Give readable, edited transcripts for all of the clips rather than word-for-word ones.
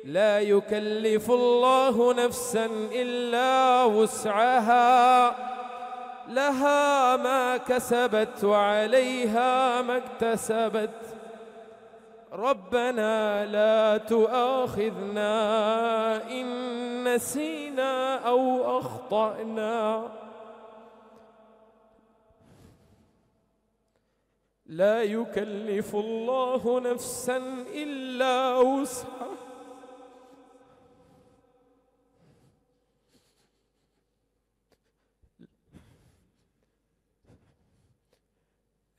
لا يكلف الله نفسا إلا وسعها، لها ما كسبت وعليها ما اكتسبت. ربنا لا تؤاخذنا إن نسينا أو أخطأنا. لا يكلف الله نفسا إلا وسعها.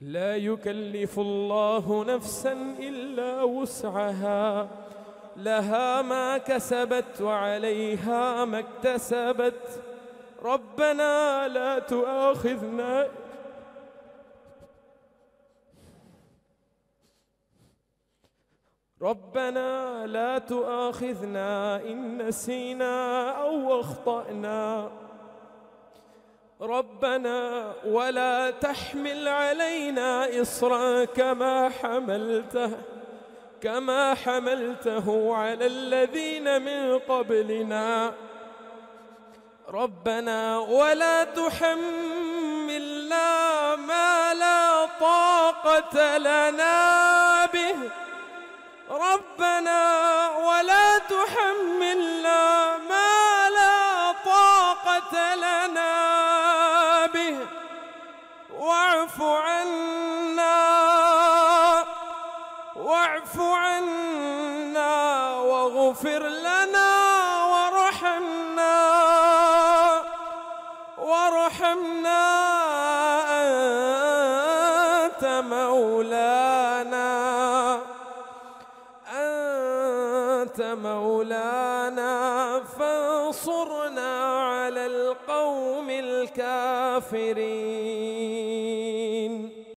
لا يكلف الله نفسا إلا وسعها، لها ما كسبت وعليها ما اكتسبت. ربنا لا تؤاخذنا ربنا لا تؤاخذنا إن نسينا أو أخطأنا. ربنا ولا تحمل علينا إصرا كما حملته على الذين من قبلنا. ربنا ولا تحملنا ما لا طاقة لنا به. ربنا ولا تحملنا ما لا طاقة لنا به. واعف عنا واغفر لنا وارحمنا أنت مولانا فانصرنا على القوم الكافرين.